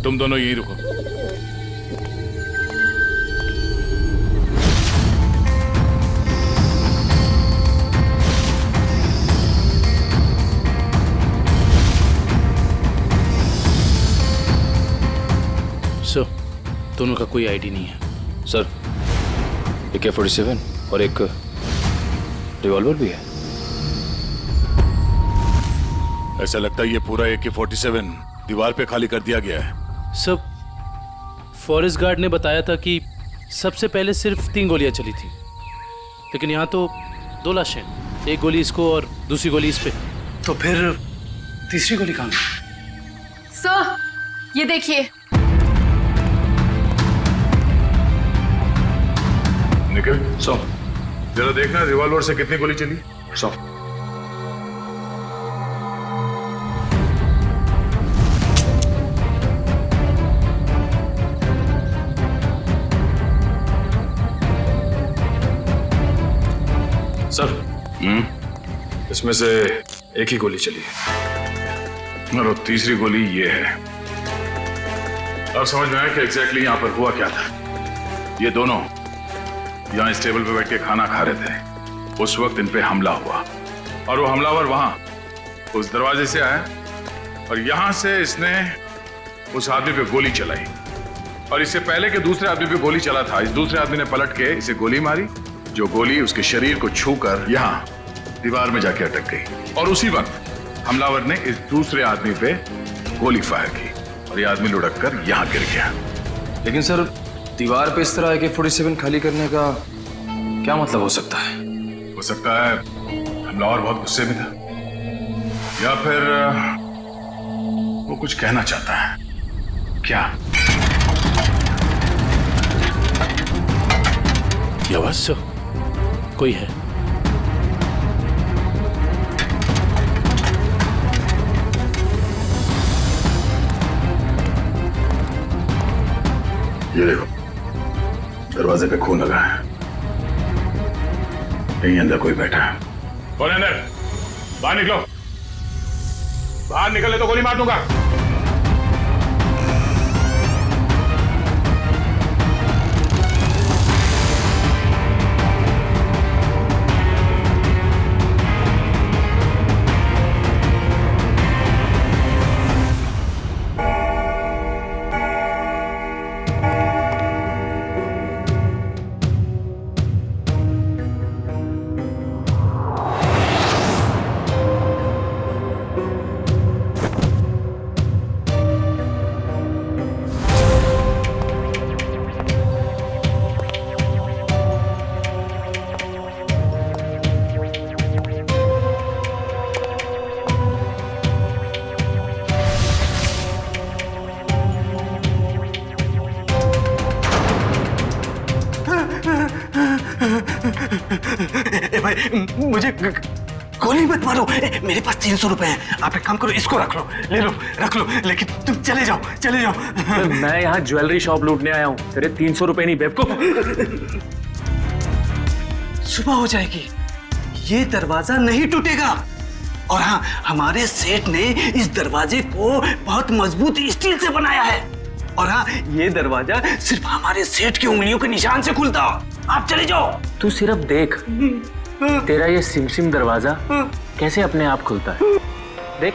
तुम दोनों यहीं रुको। सर, दोनों का कोई आईडी नहीं है। सर, AK-47 और एक रिवॉल्वर भी है। ऐसा लगता है ये पूरा AK-47 दीवार पे खाली कर दिया गया है। सब फॉरेस्ट गार्ड ने बताया था कि सबसे पहले सिर्फ 3 गोलियां चली थी, लेकिन यहाँ तो 2 लाशें, एक गोली इसको और दूसरी गोली इस पे। तो फिर तीसरी गोली कहाँ? सर, ये देखिए। निखिल, जरा देखना रिवॉल्वर से कितनी गोली चली। सर, इसमें से एक ही गोली चली है और तीसरी गोली ये है। अब समझ में आया कि एग्जैक्टली यहाँ पर हुआ क्या था। ये दोनों यहाँ इस टेबल पे बैठ के खाना खा रहे थे, उस वक्त इन पे हमला हुआ और वो हमलावर वहां उस दरवाजे से आया और यहां से इसने उस आदमी पे गोली चलाई और इससे पहले कि दूसरे आदमी पे गोली चला था, इस दूसरे आदमी ने पलट के इसे गोली मारी, जो गोली उसके शरीर को छूकर यहाँ दीवार में जाके अटक गई और उसी वक्त हमलावर ने इस दूसरे आदमी पे गोली फायर की और ये आदमी लुढ़क कर यहाँ गिर गया। लेकिन सर, दीवार पे इस तरह AK-47 खाली करने का क्या मतलब हो सकता है? हो सकता है हमलावर बहुत गुस्से में था या फिर वो कुछ कहना चाहता है। क्या ये आवाज? सर, कोई है? ये देखो, दरवाजे पे खून लगा है, यहीं अंदर कोई बैठा है। कौन है अंदर? बाहर निकलो, बाहर निकले तो गोली मार दूंगा। भाई, मुझे गोली मत मारो। मेरे पास 300 रुपए हैं। आप एक काम करो, इसको रख लो, ले लो, रख लो, लेकिन तुम चले जाओ, चले जाओ। मैं यहाँ ज्वेलरी शॉप लूटने आया हूँ, तेरे 300 रुपए नहीं बेवकूफ। सुबह हो जाएगी, ये दरवाजा नहीं टूटेगा। और हाँ, हमारे सेठ ने इस दरवाजे को बहुत मजबूत स्टील से बनाया है। और हाँ, ये दरवाजा सिर्फ हमारे सेठ की उंगलियों के निशान से खुलता। आप चले जाओ। तू सिर्फ देख, तेरा ये सिमसिम दरवाजा कैसे अपने आप खुलता है, देख।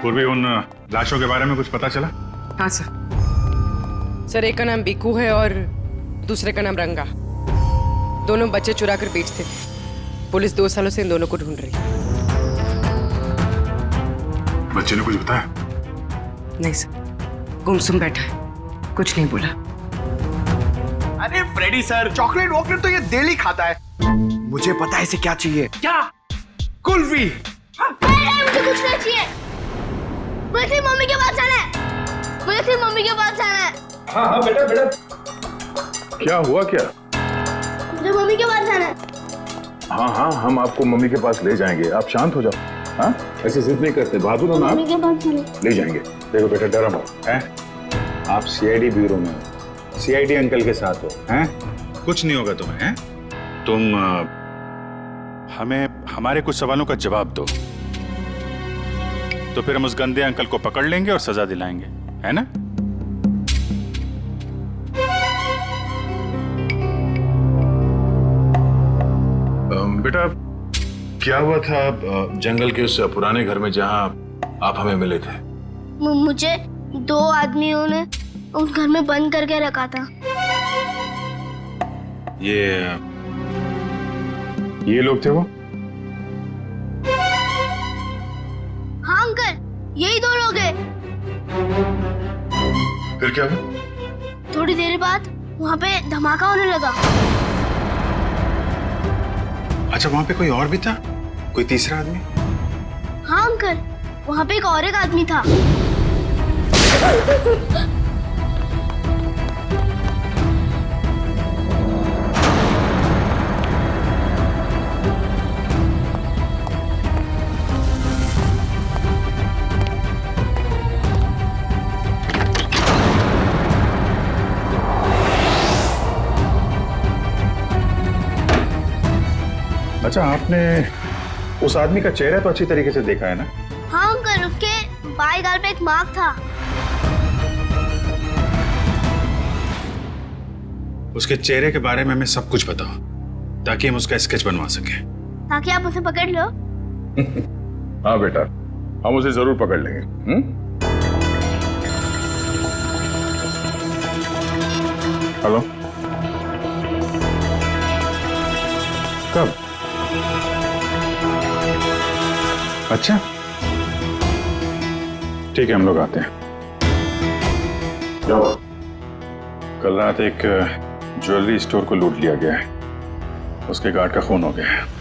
पूर्वी, उन लाशों के बारे में कुछ पता चला? हाँ सर, एक का नाम बिकू है और दूसरे का नाम रंगा। दोनों बच्चे चुरा कर बेचते थे। पुलिस 2 सालों से इन दोनों को ढूंढ रही है। बच्चे ने कुछ बताया? नहीं सर, गुमसुम बैठा है, कुछ नहीं बोला। अरे फ्रेडी सर, चॉकलेट वॉकलेट तो ये डेली खाता है। मुझे पता है इसे क्या चाहिए। क्या? कुल्फी। मुझे कुछ नहीं चाहिए। मुझे मम्मी के पास जाना है। मुझे सिर्फ मम्मी के पास जाना है। हाँ बेटा बेटा। क्या हुआ क्या? मुझे मम्मी के पास जाना है। हाँ हाँ, हम आपको मम्मी के पास ले जाएंगे, आप शांत हो जाओ। हाँ, ऐसे जिद नहीं करते, बहादुर हो ना मम्मी आप। के पास जाना है। ले जाएंगे। देखो बेटा, डरो मत, हैं? आप सीआईडी ब्यूरो में हो, सीआईडी अंकल के साथ हो, हैं? कुछ नहीं होगा तुम्हें, हैं? तुम हमें हमारे कुछ सवालों का जवाब दो, तो फिर हम उस गंदे अंकल को पकड़ लेंगे और सजा दिलाएंगे, है ना? बेटा, क्या हुआ था जंगल के उस पुराने घर में जहां आप हमें मिले थे? मुझे 2 आदमियों ने उस घर में बंद करके रखा था। ये लोग थे वो? हाँ अंकल, यही 2 लोग हैं। फिर क्या हुआ? थोड़ी देर बाद वहाँ पे धमाका होने लगा। अच्छा, वहां पे कोई और भी था? कोई तीसरा आदमी? हाँ अंकल, वहाँ पे एक आदमी था। अच्छा, आपने उस आदमी का चेहरा तो अच्छी तरीके से देखा है ना? हाँ अंकल, उसके बाएं गाल पे एक मार्क था। उसके चेहरे के बारे में हमें सब कुछ बताओ, ताकि हम उसका स्केच बनवा सकें। ताकि आप उसे पकड़ लो। हाँ बेटा, हम उसे जरूर पकड़ लेंगे। हेलो, कब? अच्छा, ठीक है, हम लोग आते हैं। जाओ। कल रात एक ज्वेलरी स्टोर को लूट लिया गया है, उसके गार्ड का खून हो गया है।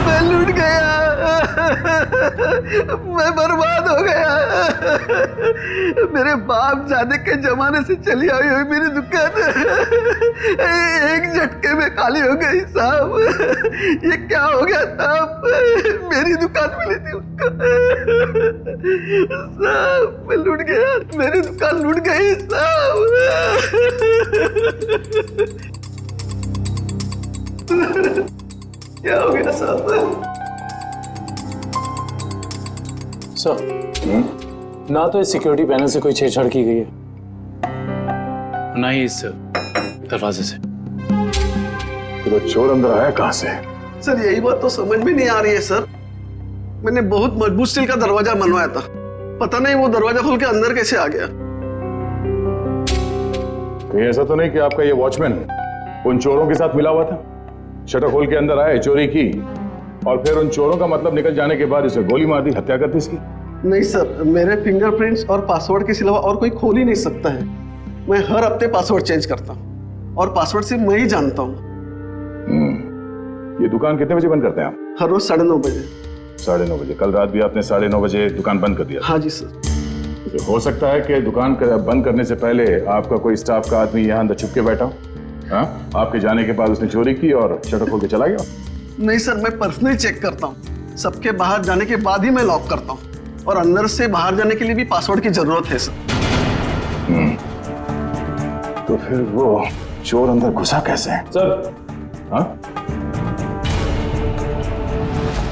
मैं लूट गया, मैं बर्बाद हो गया। मेरे बाप जाने के जमाने से चली आई हुई मेरी दुकान एक झटके में खाली हो गई साहब। ये क्या हो गया साहब? मेरी दुकान मिली थी उसको साहब। मैं लूट गया, मेरी दुकान लूट गई साहब। क्या हो गया साहब? सर, ना तो इस सिक्योरिटी पैनल से कोई छेड़छाड़ की गई है, ना ही इस दरवाजे से। तो चोर अंदर आया कहां से? सर, यही बात तो समझ में नहीं आ रही है सर। मैंने बहुत मजबूत स्टील का दरवाजा बनवाया था, पता नहीं वो दरवाजा खोल के अंदर कैसे आ गया। कहीं ऐसा तो नहीं कि आपका ये वॉचमैन उन चोरों के साथ मिला हुआ था? शटर खोल के अंदर आए, चोरी की, और फिर उन चोरों का मतलब निकल जाने के बाद इसे गोली मार दी, हत्या कर दी इसकी? नहीं सर, मेरे फिंगरप्रिंट्स और पासवर्ड के सिवा और कोई खोल ही नहीं सकता है। मैं हर हफ्ते पासवर्ड चेंज करता हूँ और पासवर्ड सिर्फ मैं ही जानता हूँ। ये दुकान कितने बजे बंद करते हैं आप? हर रोज 9:30 बजे। 9:30 बजे? कल रात भी आपने 9:30 बजे दुकान बंद कर दिया? हाँ जी सर। तो हो सकता है कि दुकान बंद करने से पहले आपका कोई स्टाफ का आदमी यहाँ अंदर छुप के बैठा हो। हाँ? आपके जाने के बाद उसने चोरी की और शटर खोल के चला गया? नहीं सर, मैं पर्सनली चेक करता हूँ। सबके बाहर जाने के बाद ही मैं लॉक करता हूँ, और अंदर से बाहर जाने के लिए भी पासवर्ड की जरूरत है सर। तो फिर वो चोर अंदर घुसा कैसे है? सर, हाँ?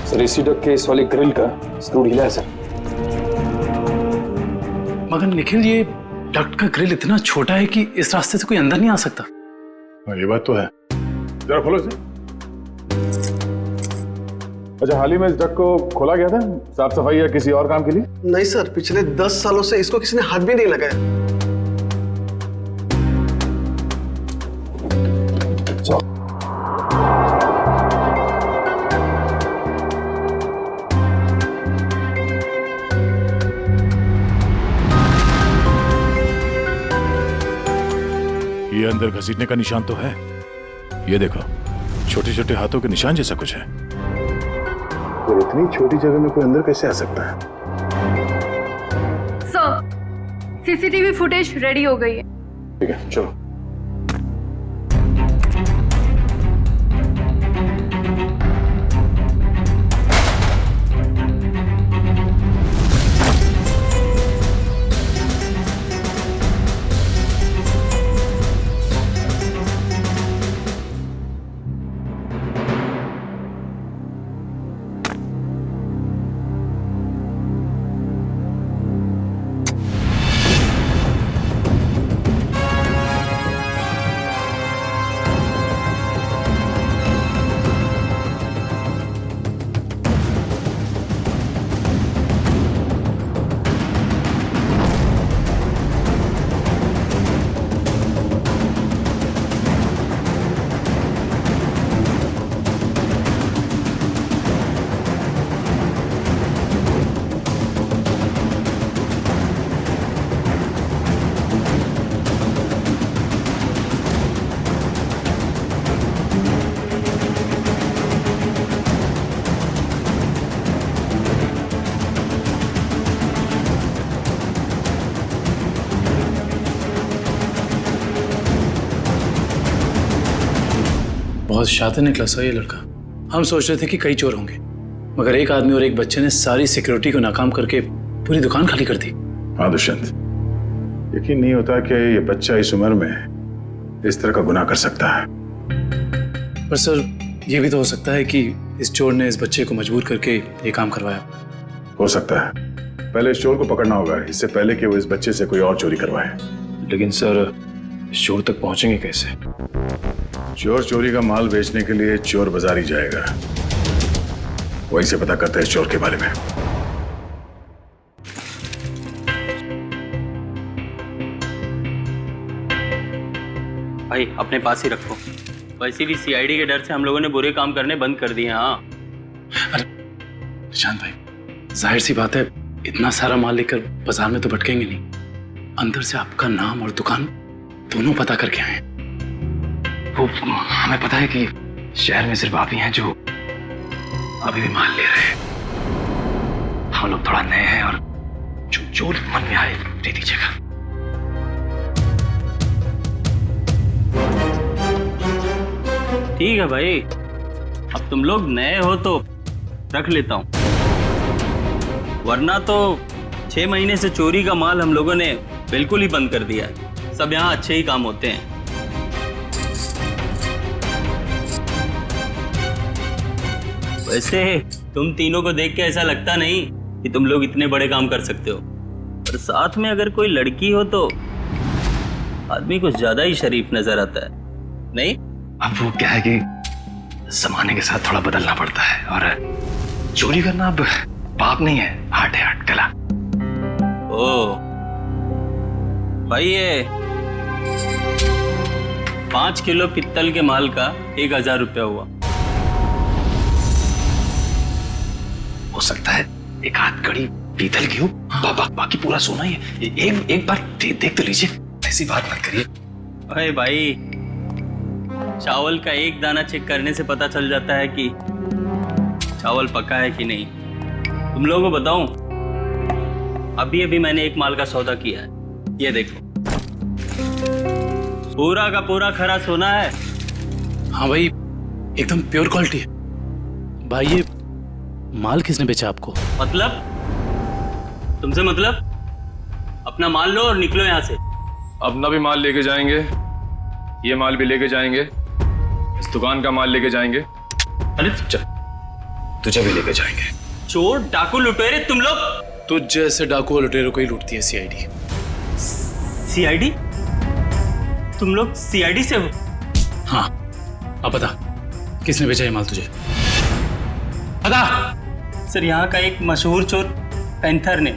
सर, इसी डक के इस वाले ग्रिल का स्क्रू ढीला है सर। मगर निखिल, ये डक्ट का ग्रिल इतना छोटा है कि इस रास्ते से कोई अंदर नहीं आ सकता। ये बात तो है, जरा खोलो इसे। अच्छा, हाल ही में इस डक को खोला गया था साफ सफाई या किसी और काम के लिए? नहीं सर, पिछले 10 सालों से इसको किसी ने हाथ भी नहीं लगाया। ये अंदर घसीटने का निशान तो है, ये देखो, छोटे छोटे हाथों के निशान जैसा कुछ है। और इतनी छोटी जगह में कोई अंदर कैसे आ सकता है? सर, सीसीटीवी फुटेज रेडी हो गई है। ठीक है चलो। बहुत शातिर निकला सर ये लड़का। हम सोच रहे थे कि कई चोर होंगे, मगर एक आदमी और एक बच्चे ने सारी सिक्योरिटी को नाकाम करके पूरी दुकान खाली कर दी। हाँ दुष्यंत, यकीन नहीं होता कि ये बच्चा इस उम्र में इस तरह का गुनाह कर सकता है। पर सर ये भी तो हो सकता है कि इस चोर ने इस बच्चे को मजबूर करके ये काम करवाया। हो सकता है। पहले इस चोर को पकड़ना होगा, इससे पहले कि वो इस बच्चे से कोई और चोरी करवाए। लेकिन सर इस चोर तक पहुंचेंगे कैसे? चोर चोरी का माल बेचने के लिए चोर बाजार ही जाएगा। वहीं से पता करते हैं इस चोर के बारे में। भाई अपने पास ही रखो। वैसे भी सीआईडी के डर से हम लोगों ने बुरे काम करने बंद कर दिए। हाँ अरे निशांत भाई, जाहिर सी बात है, इतना सारा माल लेकर बाजार में तो भटकेंगे नहीं। अंदर से आपका नाम और दुकान दोनों पता करके आए। वो हमें पता है कि शहर में सिर्फ आप ही हैं जो अभी भी माल ले रहे हैं। हम लोग थोड़ा नए हैं और जो मन में आए दे दीजिएगा। ठीक है भाई, अब तुम लोग नए हो तो रख लेता हूँ, वरना तो 6 महीने से चोरी का माल हम लोगों ने बिल्कुल ही बंद कर दिया है। सब यहाँ अच्छे ही काम होते हैं। वैसे तुम तीनों को देख के ऐसा लगता नहीं कि तुम लोग इतने बड़े काम कर सकते हो, और साथ में अगर कोई लड़की हो तो आदमी कुछ ज्यादा ही शरीफ नजर आता है, नहीं? अब वो क्या है कि जमाने के साथ थोड़ा बदलना पड़ता है, और चोरी करना अब पाप नहीं है, आर्ट है, आर्ट कला। ओ भाई, ये 5 किलो पित्तल के माल का 1000 रुपया हुआ। हो सकता है एक आध कड़ी पीतल की हो, बाकी पूरा सोना ही है। एक बार देख तो लीजिए, ऐसी बात मत करिए। अरे भाई, चावल का एक दाना चेक करने से पता चल जाता है कि चावल पका है कि नहीं। तुम लोगों को बताऊं, अभी मैंने एक माल का सौदा किया है। ये देखो, पूरा का पूरा खरा सोना है। हाँ भाई, एकदम प्योर क्वालिटी है। भाई ये माल किसने बेचा आपको? मतलब? तुमसे मतलब? अपना माल लो और निकलो यहाँ से। अपना भी माल लेके जाएंगे, ये माल भी लेके जाएंगे, इस दुकान का माल लेके जाएंगे। अरे तुझे भी लेके जाएंगे। चोर डाकू लुटेरे तुम लोग? तुझ जैसे डाकू और लुटेरों को ही लूटती है सीआईडी। सीआईडी? तुम लोग सीआईडी से हो? हाँ, अब बता किसने बेचा ये माल तुझे? बता। सर, यहाँ का एक मशहूर चोर पैंथर ने,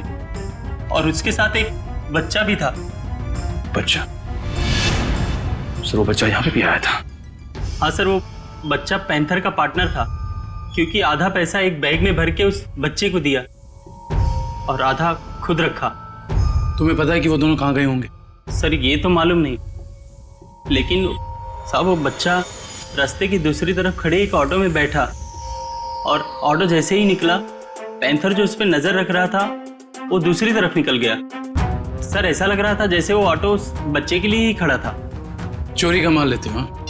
और उसके साथ एक बच्चा भी था। बच्चा? सर वो बच्चा यहाँ पे भी आया था? हाँ सर, वो बच्चा पैंथर का पार्टनर था, क्योंकि आधा पैसा एक बैग में भर के उस बच्चे को दिया और आधा खुद रखा। तुम्हें पता है कि वो दोनों कहाँ गए होंगे? सर ये तो मालूम नहीं, लेकिन साहब वो बच्चा रास्ते की दूसरी तरफ खड़े एक ऑटो में बैठा, और ऑटो जैसे ही निकला, पैंथर जो उस पर नजर रख रहा था वो दूसरी तरफ निकल गया। सर ऐसा लग रहा था जैसे वो ऑटो उस बच्चे के लिए ही खड़ा था। चोरी का माल लेते हो हाँ?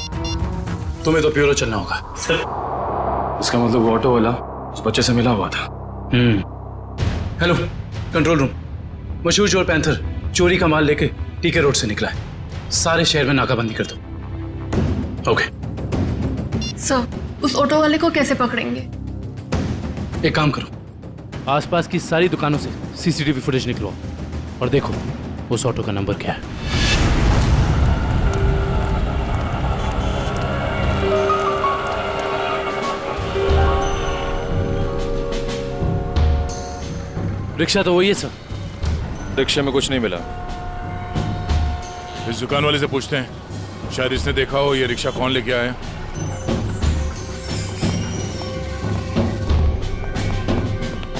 तुम्हें तो ब्यूरो चलना होगा। सर इसका मतलब वो ऑटो वाला उस बच्चे से मिला हुआ था। हेलो कंट्रोल रूम, मशहूर चोर पैंथर चोरी का माल लेके टीके रोड से निकला है। सारे शहर में नाकाबंदी कर दो। ओके सर उस ऑटो वाले को कैसे पकड़ेंगे? एक काम करो, आसपास की सारी दुकानों से सीसीटीवी फुटेज निकलवाओ और देखो उस ऑटो का नंबर क्या है। रिक्शा तो वही है सर। रिक्शे में कुछ नहीं मिला। इस दुकान वाले से पूछते हैं, शायद इसने देखा हो ये रिक्शा कौन लेके आया।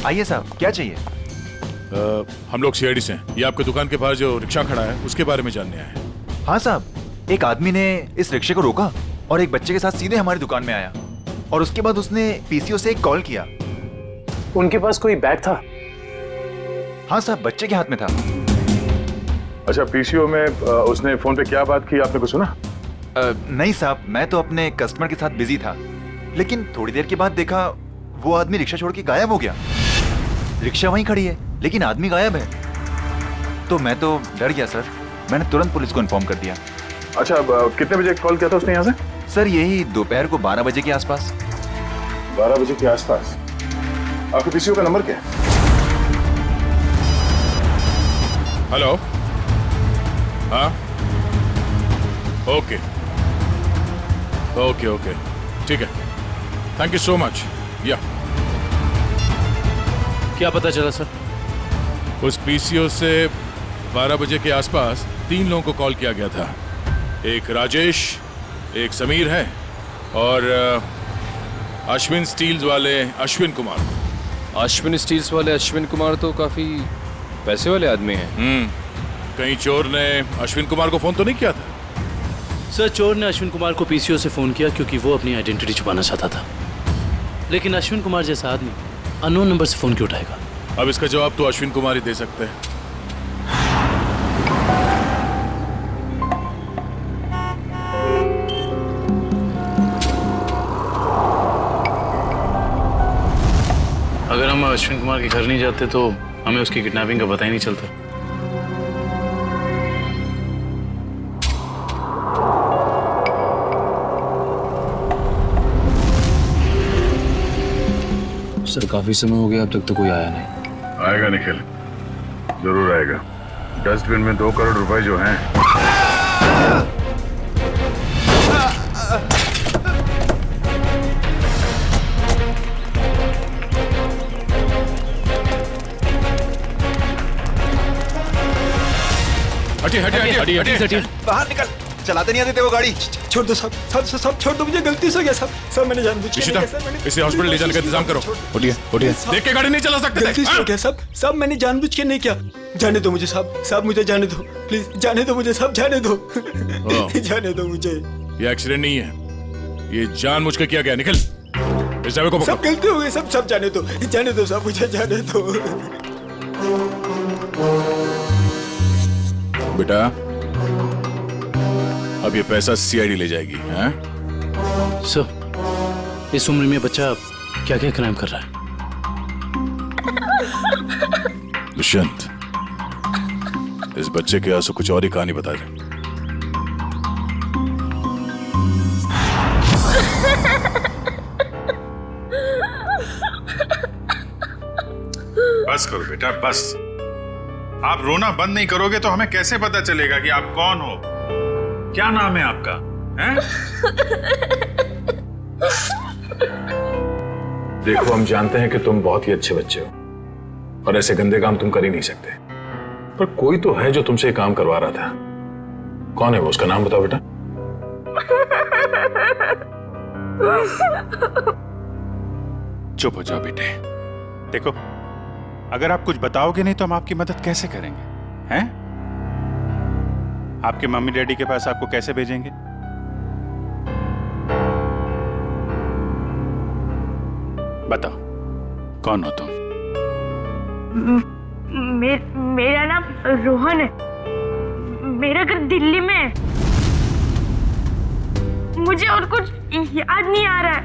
आइए साहब, क्या चाहिए? हम लोग सीआईडी से हैं। ये आपकी दुकान के पास जो रिक्शा खड़ा है उसके बारे में जानने आए हैं। हाँ साहब, एक आदमी ने इस रिक्शे को रोका और एक बच्चे के साथ सीधे हमारी दुकान में आया और उसके बाद उसने पीसीओ से एक कॉल किया। उनके पास कोई बैग था? हाँ साहब, बच्चे के हाथ में था। अच्छा, पीसीओ में उसने फोन पे क्या बात की, आपने कुछ सुना? नहीं साहब, मैं तो अपने कस्टमर के साथ बिजी था, लेकिन थोड़ी देर के बाद देखा वो आदमी रिक्शा छोड़ के गायब हो गया। रिक्शा वहीं खड़ी है लेकिन आदमी गायब है। तो मैं तो डर गया सर, मैंने तुरंत पुलिस को इन्फॉर्म कर दिया। अच्छा, कितने बजे कॉल किया था उसने यहाँ से? सर यही दोपहर को 12 बजे के आसपास। 12 बजे के आसपास। आपके पीसीओ का नंबर क्या है? हेलो, हाँ, ओके ओके ओके, ठीक है, थैंक यू सो मच। या क्या पता चला सर? उस पीसीओ से 12 बजे के आसपास 3 लोगों को कॉल किया गया था। एक राजेश, एक समीर है और अश्विन स्टील्स वाले अश्विन कुमार। अश्विन स्टील्स वाले अश्विन कुमार तो काफी पैसे वाले आदमी हैं। कहीं चोर ने अश्विन कुमार को फोन तो नहीं किया था? सर चोर ने अश्विन कुमार को पीसीओ से फोन किया क्योंकि वो अपनी आइडेंटिटी छुपाना चाहता था, लेकिन अश्विन कुमार जैसा आदमी अननोन नंबर से फोन क्यों उठाएगा? अब इसका जवाब तो अश्विन कुमार ही दे सकते हैं। अगर हम अश्विन कुमार के घर नहीं जाते तो हमें उसकी किडनैपिंग का पता ही नहीं चलता। सर काफी समय हो गया, अब तक तो कोई आया नहीं। आएगा निखिल, जरूर आएगा। डस्टबिन में 2 करोड़ रुपए जो हैं। हटिए हटिए हटिए हटिए। बाहर निकल, चलाते नहीं आते थे वो गाड़ी। छोड़ दो सब सब सब छोड़ दो, मुझे गलती से हो गया सब सब मैंने जानबूझ के इशिता, नहीं किया, सर, मैंने- इसे हॉस्पिटल ले जाने का इंतजाम करो। उठिए उठिए, देख के गाड़ी नहीं चला सकते गलती से थे। हो गया सब सब मैंने जानबूझ के नहीं किया। जाने दो मुझे साहब, साहब मुझे जाने दो प्लीज, जाने दो मुझे साहब, जाने दो जाने दो मुझे। ये एक्सीडेंट नहीं है, ये जानबूझ के किया गया। निखिल, इस ड्राइवर को सब पकड़ो। गलती हो गई, सब सब जाने दो साहब, मुझे जाने दो। बेटा, अब ये पैसा सीआईडी ले जाएगी। हैं? सर इस उम्र में बच्चा क्या क्या क्राइम कर रहा है? दुष्यंत, इस बच्चे के आंसू कुछ और ही कहानी बता दे। बस करो बेटा, बस। आप रोना बंद नहीं करोगे तो हमें कैसे पता चलेगा कि आप कौन हो? क्या नाम है आपका? हैं? देखो, हम जानते हैं कि तुम बहुत ही अच्छे बच्चे हो और ऐसे गंदे काम तुम कर ही नहीं सकते, पर कोई तो है जो तुमसे काम करवा रहा था। कौन है वो? उसका नाम बताओ बेटा। चुप हो जाओ बेटे। देखो, अगर आप कुछ बताओगे नहीं तो हम आपकी मदद कैसे करेंगे? हैं? आपके मम्मी डैडी के पास आपको कैसे भेजेंगे? बताओ, कौन हो तुम? मेरा नाम रोहन है। मेरा घर दिल्ली में है। मुझे और कुछ याद नहीं आ रहा है।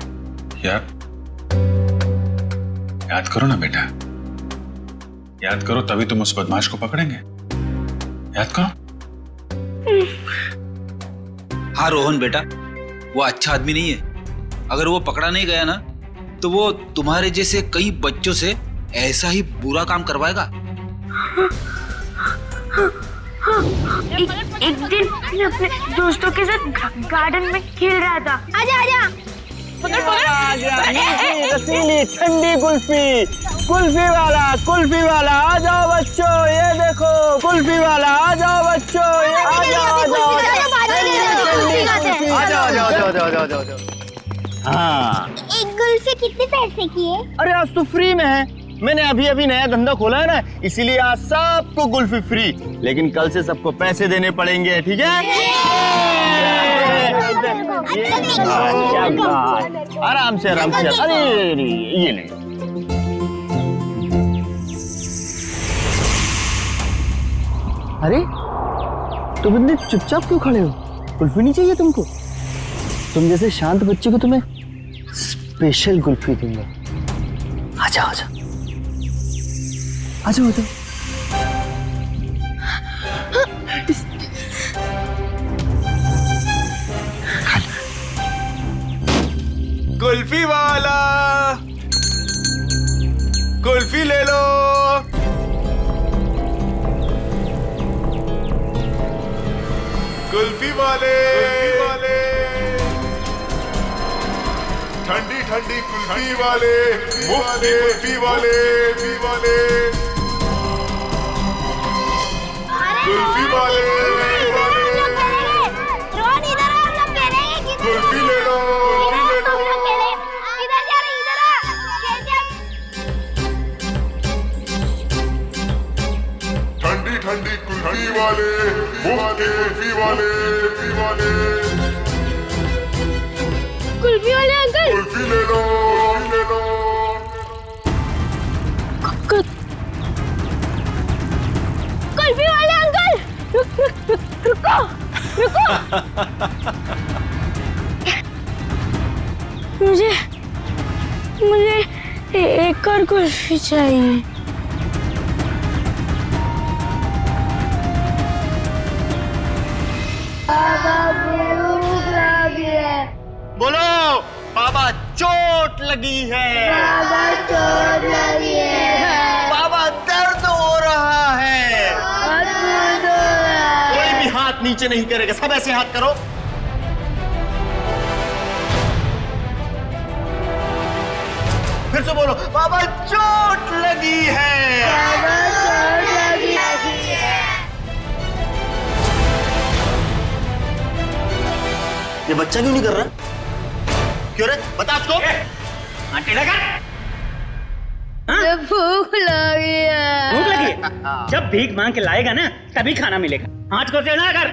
याद करो ना बेटा, याद करो, तभी तुम उस बदमाश को पकड़ेंगे। याद करो। हाँ रोहन बेटा, वो अच्छा आदमी नहीं है। अगर वो पकड़ा नहीं गया ना तो वो तुम्हारे जैसे कई बच्चों से ऐसा ही बुरा काम करवाएगा। एक दिन मैं अपने दोस्तों के साथ गार्डन में खेल रहा था। आजा आजा, रसीली ठंडी कुल्फी, कुल्फी वाला आ जाओ बच्चों, ये देखो कुल्फी वाला आ जाओ बच्चों, ये आ जाओ। हाँ, एक कुल्फी कितने पैसे की है? अरे आज तो फ्री में है। मैंने अभी अभी नया धंधा खोला है ना, इसीलिए आज सबको कुल्फी फ्री, लेकिन कल से सबको पैसे देने पड़ेंगे, ठीक है? आराम से आराम से। अरे ये नहीं, अरे तुम इतने चुपचाप क्यों खड़े हो? कुल्फी नहीं चाहिए तुमको? तुम जैसे शांत बच्चे को तुम्हें स्पेशल कुल्फी दूंगा। आजा आजा आजा बता। कुल्फी वाला, कुल्फी ले लो। कुल्फी वाले, ठंडी ठंडी कुल्फी वाले, मुफ्त कुल्फी वाले, कुल्फी वाले, रोहन इधर आ, हम लोग कह रहे हैं कि कुल्फी ले लो, इधर जा रहे, इधर आ। ठंडी ठंडी कुल्फी वाले, मुफ्त कुल्फी वाले, कुल्फी वाले अंकल, कुल्फी ले लो, कुल्फी वाले अंकल, रुको मुझे एक और कुल्फी चाहिए। बोलो बाबा चोट लगी है, बाबा चोट लगी है, बाबा दर्द हो रहा है। कोई भी हाथ नीचे नहीं करेगा, सब ऐसे हाथ करो। फिर से बोलो, बाबा चोट लगी है, बाबा चोट लगी है। ये बच्चा क्यों नहीं कर रहा? क्यों रे? बता उसको। भूख लगी है। जब भीख मांग के लाएगा ना तभी खाना मिलेगा। हाथ को टेढ़ा कर।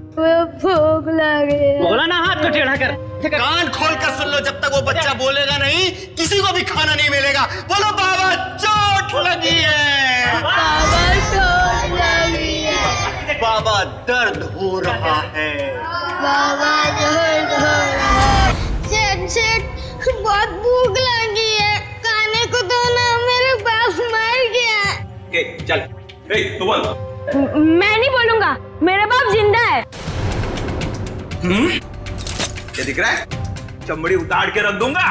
भूख लगी है। बोला ना हाथ को टेढ़ा कर। कान खोल कर सुन लो, जब तक वो बच्चा बोलेगा नहीं किसी को भी खाना नहीं मिलेगा। बोलो बाबा चोट लगी है, बाबा चोट लगी है, बाबा दर्द हो रहा है, बाबा दर्द हो रहा है। सेठ बहुत भूख लगी है, खाने को दो ना, मेरे बाप मर गया। चल तू बोल। मैं नहीं बोलूंगा, मेरा बाप जिंदा है। क्या दिख रहा है? चमड़ी उतार के रख दूंगा।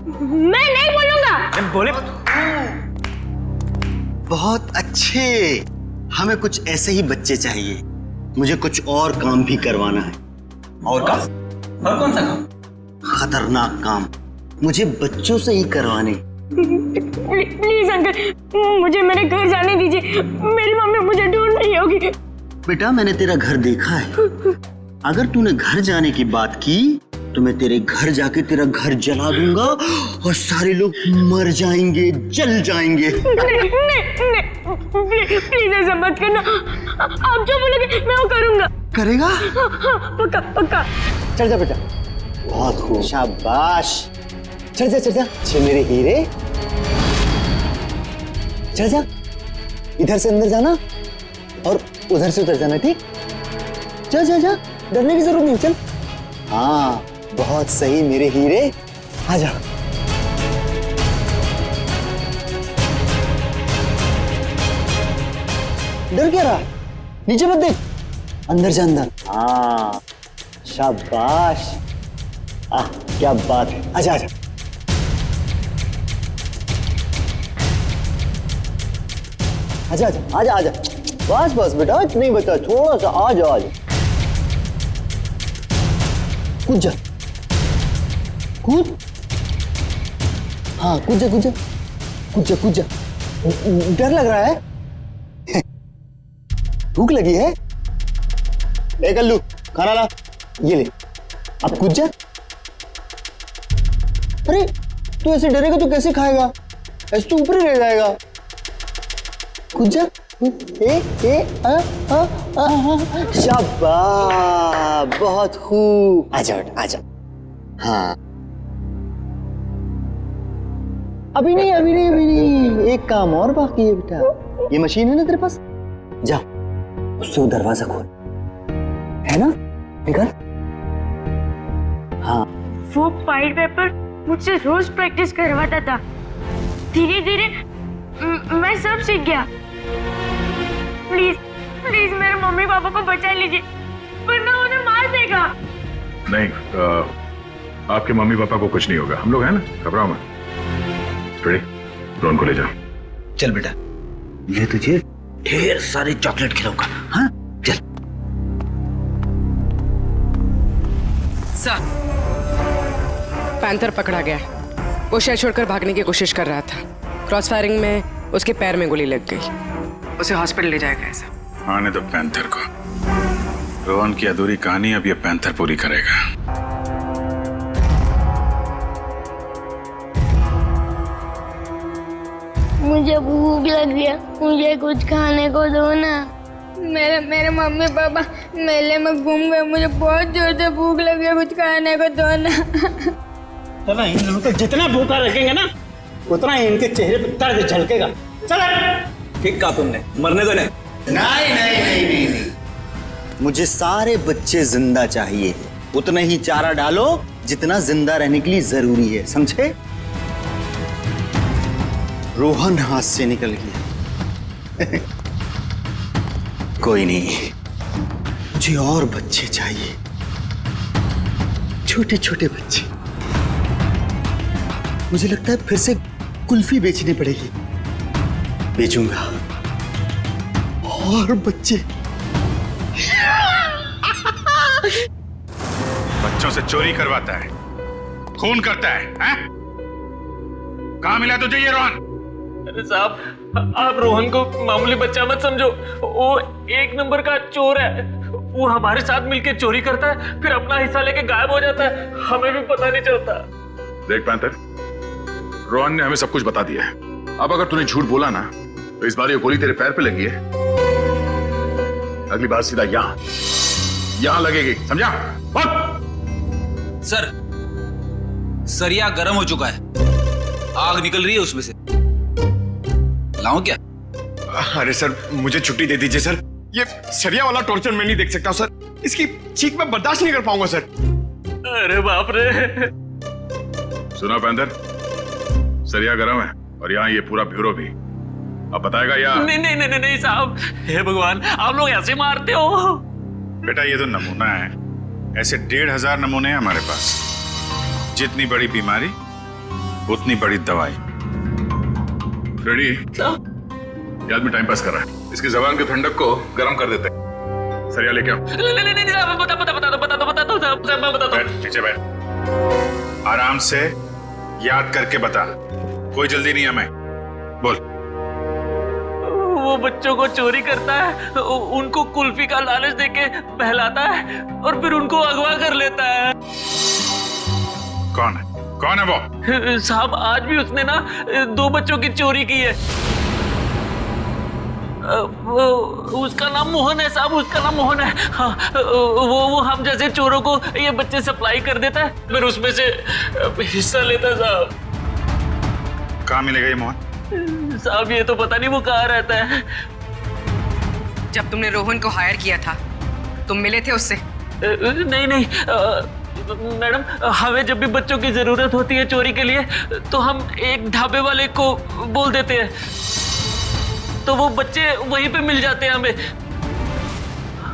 मैं नहीं बोलूंगा। बोले बहुत अच्छे, हमें कुछ ऐसे ही बच्चे चाहिए। मुझे कुछ और काम भी करवाना है। और काम? और कौन सा काम? खतरनाक काम मुझे बच्चों से ही करवाने। प्लीज अंकल, मुझे मेरे घर जाने दीजिए। मेरी मम्मी मुझे ढूंढ रही होगी। बेटा मैंने तेरा घर देखा है। अगर तूने घर जाने की बात की तो मैं तेरे घर जाके तेरा घर जला दूंगा और सारे लोग मर जाएंगे, जल जाएंगे। प्लीज ऐसा मत करना। आप जो बोलोगे मैं वो करूंगा। करेगा? पक्का पक्का। चल जा बेटा, बहुत खूब, शाबाश। चल जा, चल जा, अच्छे मेरे हीरे। चल जा, इधर से अंदर जाना और उधर से उधर जाना, ठीक? जा जा जा, डरने की जरूरत नहीं, चल। हाँ बहुत सही मेरे हीरे, आ जा। डर क्या रहा? नीचे मत देख, अंदर जा अंदर। हाँ शाबाश, क्या बात है, आजा आजा। आजा आजा आजा आजा, बस बस बेटा, इतना ही बचा, थोड़ा सा, आजा आजा। कूद जा, कूद। हाँ कूद जा कूद जा कूद जा कूद जा। डर लग रहा है? भूख लगी है? ए कल्लू, खाना ला, ये ले, अब कूद जा। अरे तू ऐसे डरेगा तो कैसे खाएगा? ऐसे तो ऊपर ही रह जाएगा। कूद जा। शाबाश, बहुत खूब, आजा आजा। हाँ अभी नहीं अभी नहीं अभी नहीं, एक काम और बाकी है बेटा। ये मशीन है ना तेरे पास, जा उससे वो दरवाजा खोल, है ना? निकल। हाँ वो पाइल पेपर मुझसे रोज प्रैक्टिस करवाता था। धीरे धीरे मैं सब सीख गया। प्लीज प्लीज मेरे मम्मी पापा को बचा लीजिए, वरना उन्हें मार देगा। नहीं, आपके मम्मी पापा को कुछ नहीं होगा, हम लोग हैं ना, घबराओ मत। रोहन को ले जाओ। चल बेटा, मैं तुझे ढेर सारे चॉकलेट खिलाऊंगा। हाँ चल। सर, पैंथर पकड़ा गया। वो शहर छोड़कर भागने की कोशिश कर रहा था। क्रॉस फायरिंग में उसके पैर में गोली लग गई। उसे हॉस्पिटल ले जाएगा ऐसा। आने दो पैंथर को। रोहन की अधूरी कहानी अब ये पैंथर पूरी करेगा। मुझे भूख लग गया, मुझे कुछ खाने को दो ना। मेरे मम्मी पापा मेले में घूम गए, मुझे बहुत जोर से भूख लग गया, कुछ खाने को दो ना। चलो इन लोगों को जितना भूखा रखेंगे ना, उतना ही इनके चेहरे पर दर्द झलकेगा। चलो। ठीक कहा तुमने, मरने दो नहीं। नहीं नहीं नहीं नहीं नहीं, मुझे सारे बच्चे जिंदा चाहिए। उतना ही चारा डालो जितना जिंदा रहने के लिए जरूरी है, समझे? रोहन हाथ से निकल गया। कोई नहीं, मुझे और बच्चे चाहिए, छोटे छोटे बच्चे। मुझे लगता है फिर से कुल्फी बेचनी पड़ेगी, बेचूंगा और बच्चे। बच्चों से चोरी करवाता है, खून करता है, हैं? कहाँ मिला तुझे ये रोहन? अरे साहब, आप रोहन को मामूली बच्चा मत समझो। वो एक नंबर का चोर है। वो हमारे साथ मिलकर चोरी करता है, फिर अपना हिस्सा लेके गायब हो जाता है, हमें भी पता नहीं चलता। देख पैंथर, रोहन ने हमें सब कुछ बता दिया है। अब अगर तूने झूठ बोला ना, तो इस बार ये गोली तेरे पैर पे लगी है, अगली बार सीधा यहां लगेगी, समझा? सर, सरिया गर्म हो चुका है, आग निकल रही है उसमें से। लाऊं क्या? अरे सर, मुझे छुट्टी दे दीजिए सर। ये सरिया वाला टॉर्चर मैं नहीं देख सकता सर। इसकी चीख मैं बर्दाश्त नहीं कर पाऊंगा सर। अरे बाप रे। सुना पैंथर, सरिया गरम है और यहाँ ये पूरा ब्यूरो भी। अब बताएगा या? नहीं नहीं नहीं नहीं साहब, हे भगवान, आप लोग ऐसे मारते हो? बेटा ये तो नमूना है, ऐसे 1500 नमूने हैं हमारे पास। जितनी बड़ी बीमारी उतनी बड़ी दवाई। रेडी? ये आदमी टाइम पास कर रहा है, इसकी जबान की ठंडक को गर्म कर देते हैं। सरिया लेके आओ। नहीं साहब, बता दो साहब, बता दो। बैठ, नीचे बैठ, आराम से याद करके बता, कोई जल्दी नहीं है। मैं बोल। वो बच्चों को चोरी करता है, उनको कुल्फी का लालच देके बहलाता है और फिर उनको अगवा कर लेता है। कौन है? कौन है वो? साहब, आज भी उसने ना 2 बच्चों की चोरी की है। उसका नाम मोहन है साहब, उसका नाम मोहन है। हाँ, वो हम जैसे चोरों को ये बच्चे सप्लाई कर देता है, फिर उसमें से हिस्सा लेता है साहब। कहाँ मिलेगा ये मोहन? साहब ये तो पता नहीं वो कहाँ रहता है। जब तुमने रोहन को हायर किया था तुम मिले थे उससे? नहीं नहीं मैडम, हमें जब भी बच्चों की जरूरत होती है चोरी के लिए तो हम एक ढाबे वाले को बोल देते हैं, तो वो बच्चे वहीं पे मिल जाते हैं हमें।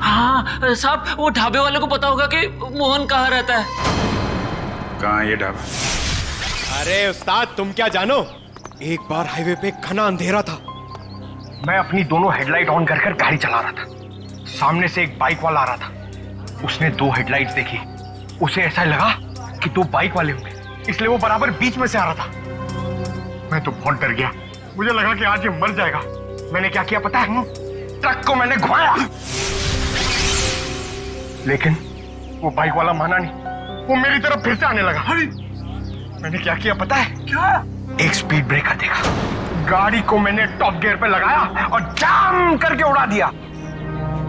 हाँ साहब, वो ढाबे वाले को पता होगा कि मोहन कहाँ रहता है। कहाँ है ये ढाबा? अरे उस्ताद, तुम क्या जानो, एक बार हाईवे पे घना अंधेरा था। मैं अपनी दोनों हेडलाइट ऑन कर कर गाड़ी चला रहा था। सामने से एक बाइक वाला आ रहा था। उसने दो हेडलाइट्स देखी। उसे ऐसा लगा कि दो बाइक वाले होंगे, इसलिए वो बराबर बीच में से आ रहा था। मैं तो बहुत डर गया, मुझे लगा कि आज ये मर जाएगा। मैंने क्या किया पता है? ट्रक को मैंने घुमाया, लेकिन वो बाइक वाला माना नहीं। वो मेरी तरफ फिर से आने लगा। मैंने क्या किया पता है? क्या? एक स्पीड ब्रेकर देखा, गाड़ी को मैंने टॉप गियर पे लगाया और जाम करके उड़ा दिया।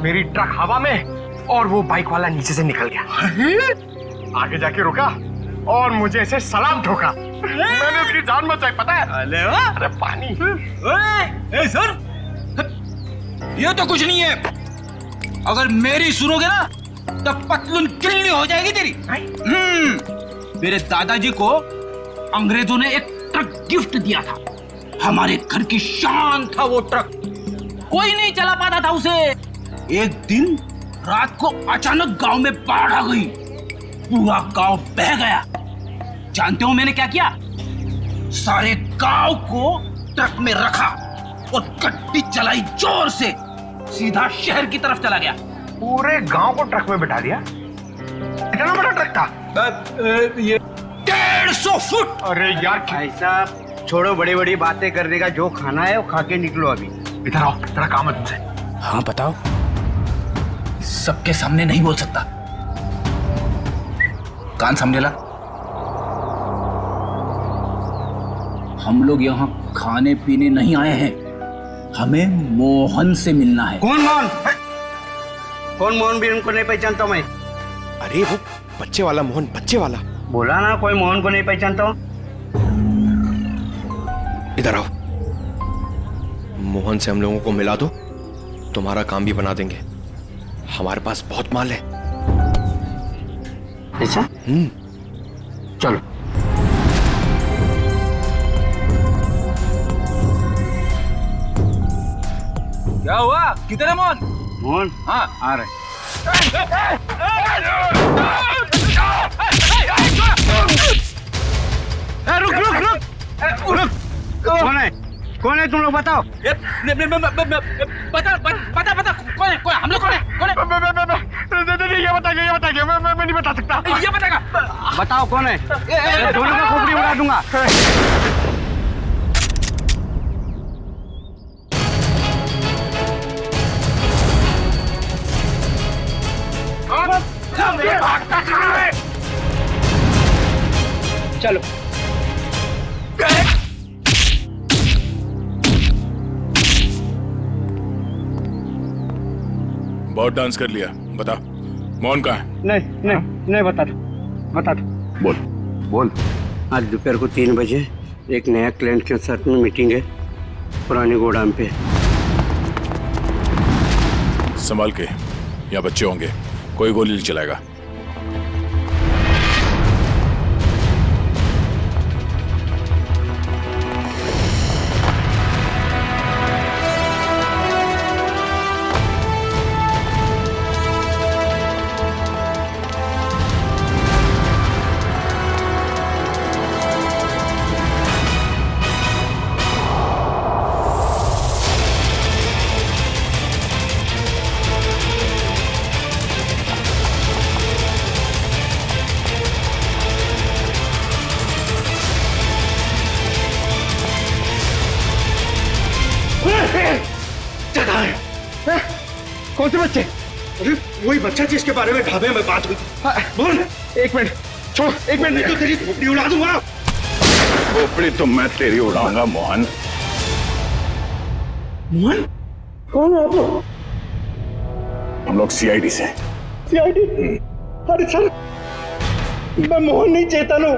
मेरी ट्रक हवा में और वो बाइक वाला नीचे से निकल गया। आगे जाके रुका और मुझे ऐसे सलाम ठोका। मैंने उसकी जान बचाई पता है? अरे पानी। ए सर, ये तो कुछ नहीं है। अगर मेरी सुनोगे ना तो पतलून किल्ली हो जाएगी तेरी। मेरे दादाजी को अंग्रेजों ने एक ट्रक गिफ्ट दिया था। हमारे घर की शान था वो ट्रक, कोई नहीं चला पाता था उसे। एक दिन रात को अचानक गांव में बाढ़ आ गई, पूरा गांव बह गया। जानते हो मैंने क्या किया? सारे गांव को ट्रक में रखा और गड्डी चलाई जोर से, सीधा शहर की तरफ चला गया। पूरे गांव को ट्रक में बिठा दिया? इतना बड़ा ट्रक था? ये 150 फुट। अरे यार भाई साहब छोड़ो, बड़ी बड़ी बातें करने का, जो खाना है वो खा के निकलो अभी। इधर आओ, तेरा काम है तुमसे। हाँ बताओ। सबके सामने नहीं बोल सकता, कान समझे ला। हम लोग यहाँ खाने पीने नहीं आए हैं, हमें मोहन से मिलना है। कौन मोहन? कौन मोहन? भी उनको नहीं पहचानता मैं। अरे वो बच्चे वाला मोहन, बच्चे वाला। बोला ना कोई मोहन को नहीं पहचानता हूँ। इधर आओ, मोहन से हम लोगों को मिला दो, तुम्हारा काम भी बना देंगे। हमारे पास बहुत माल है। ऐसा? चलो। क्या हुआ? किधर है मोहन? मोहन? हाँ आ रहे। रुक रुक रुक रुक। कौन है? कौन है तुम लोग बताओ? बता बता बता कौन है? कौन है? हम लोग कौन है? कौन है? ये बताइए, मैं नहीं बता सकता। ये बताएगा। बताओ कौन है? दोनों को खोपड़ी उड़ा दूंगा। चलो। बहुत डांस कर लिया, बता मोहन कहाँ है? नहीं बता दो। बोल बोल। आज दोपहर को 3 बजे एक नया क्लाइंट के साथ में मीटिंग है पुरानी गोदाम पे। संभाल के, यहाँ बच्चे होंगे, कोई गोली नहीं चलाएगा। कौन से बच्चे? अरे वही बच्चा जिसके बारे में ढाबे में बात हुई। बोल। एक मिनट छोड़, एक मिनट, नहीं तो तेरी खोपड़ी उड़ा दूंगा। खोपड़ी तो मैं तेरी उड़ाऊंगा मोहन। मोहन? कौन है आप लोग? हम लोग CID से। CID? अरे सर, मैं मोहन नहीं, चेतन हूँ।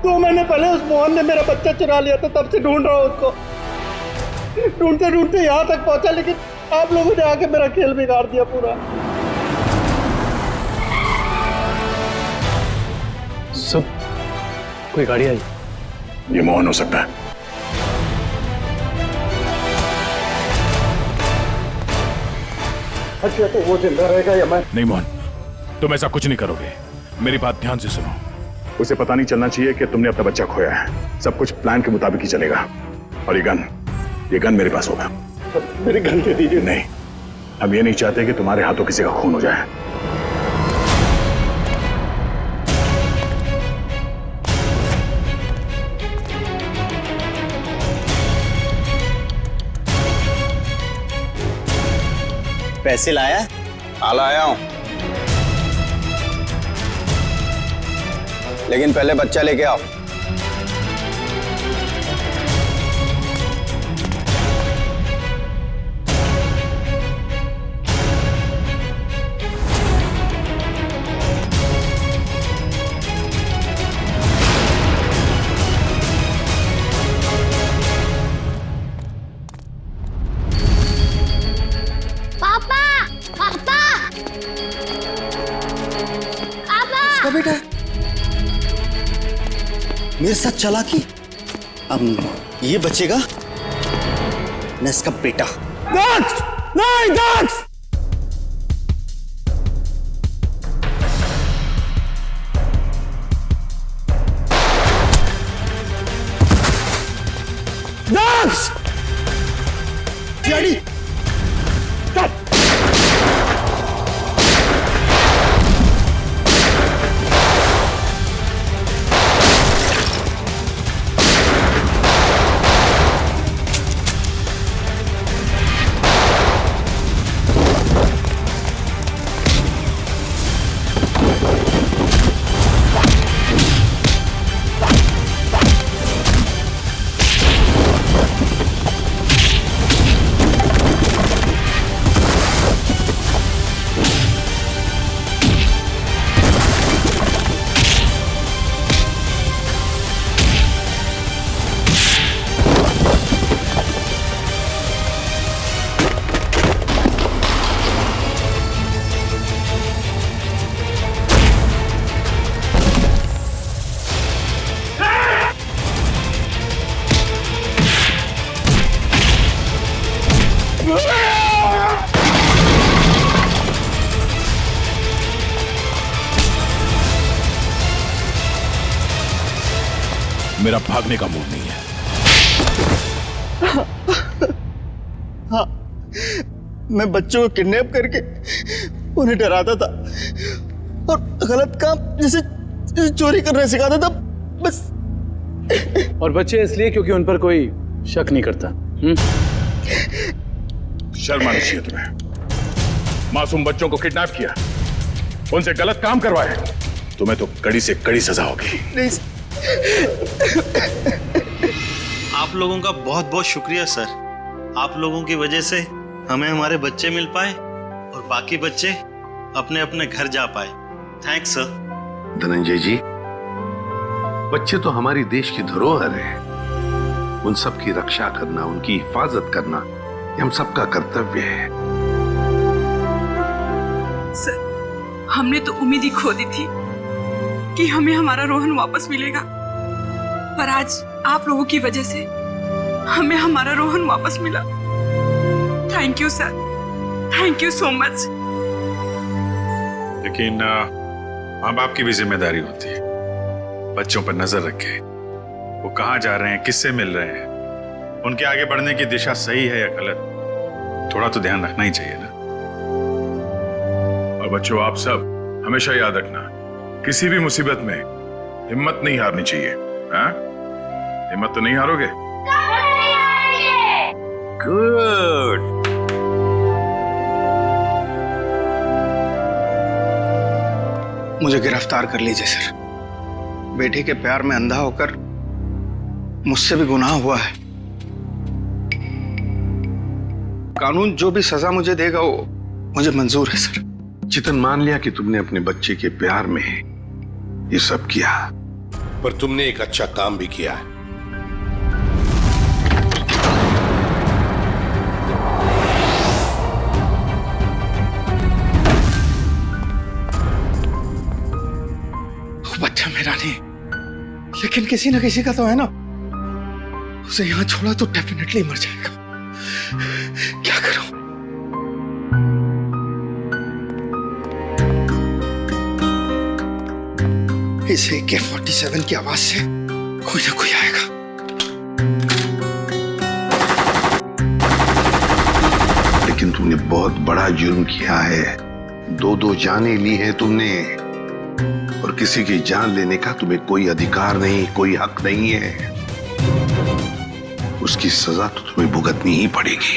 2 महीने पहले उस मोहन ने मेरा बच्चा चुरा लिया था, तब से ढूंढ रहा हूँ उसको। ढूंढते ढूंढते यहाँ तक पहुंचा, लेकिन आप लोगों ने आके मेरा खेल बिगाड़ दिया पूरा। सब कोई गाड़ी आई। ये मोहन हो सकता है। अच्छा तो वो जिंदा रहेगा या मैं? नहीं मोहन, तुम ऐसा कुछ नहीं करोगे। मेरी बात ध्यान से सुनो। उसे पता नहीं चलना चाहिए कि तुमने अपना बच्चा खोया है। सब कुछ प्लान के मुताबिक ही चलेगा। और ये गन मेरे पास होगा। मेरी गन दे दीजिए। नहीं, हम ये नहीं चाहते कि तुम्हारे हाथों किसी का खून हो जाए। पैसे लाया? हाँ लाया हूं, लेकिन पहले बच्चा लेके आओ। बेटा मेरे साथ चला कि अब ये बचेगा न इसका बेटा। दक्ष! नहीं दक्ष! दक्ष! डैडी! मेरा भागने का मूड नहीं है। हाँ, मैं बच्चों को किडनैप करके उन्हें डराता था और गलत काम जैसे चोरी करना सिखाता था बस। और बच्चे इसलिए क्योंकि उन पर कोई शक नहीं करता। शर्म आनी चाहिए तुम्हें। मासूम बच्चों को किडनैप किया, उनसे गलत काम करवाए, तुम्हें तो कड़ी से कड़ी सजा होगी। नहीं आप लोगों का बहुत बहुत शुक्रिया सर। आप लोगों की वजह से हमें हमारे बच्चे मिल पाए और बाकी बच्चे अपने अपने घर जा पाए। Thanks sir. धनंजय जी, बच्चे तो हमारी देश की धरोहर है। उन सब की रक्षा करना, उनकी हिफाजत करना ये हम सबका कर्तव्य है। सर, हमने तो उम्मीद ही खो दी थी कि हमें हमारा रोहन वापस मिलेगा, पर आज आप लोगों की वजह से हमें हमारा रोहन वापस मिला। Thank you sir, thank you so much. लेकिन माँ बाप की भी जिम्मेदारी होती है, बच्चों पर नजर रखे, वो कहाँ जा रहे हैं, किससे मिल रहे हैं, उनके आगे बढ़ने की दिशा सही है या गलत, थोड़ा तो ध्यान रखना ही चाहिए ना। और बच्चों, आप सब हमेशा याद रखना, किसी भी मुसीबत में हिम्मत नहीं हारनी चाहिए। हाँ? हिम्मत तो नहीं हारोगे? गुड। मुझे गिरफ्तार कर लीजिए सर। बेटी के प्यार में अंधा होकर मुझसे भी गुनाह हुआ है। कानून जो भी सजा मुझे देगा वो मुझे मंजूर है सर। चितन, मान लिया कि तुमने अपने बच्चे के प्यार में ये सब किया, पर तुमने एक अच्छा काम भी किया है। बच्चा मेरा नहीं, लेकिन किसी ना किसी का तो है ना। उसे यहां छोड़ा तो डेफिनेटली मर जाएगा। क्या करूं? इस AK-47 की आवाज से कोई ना कोई आएगा। लेकिन तुमने बहुत बड़ा जुर्म किया है। 2 जानें ली है तुमने, और किसी की जान लेने का तुम्हें कोई अधिकार नहीं, कोई हक नहीं है। उसकी सजा तो तुम्हें भुगतनी ही पड़ेगी।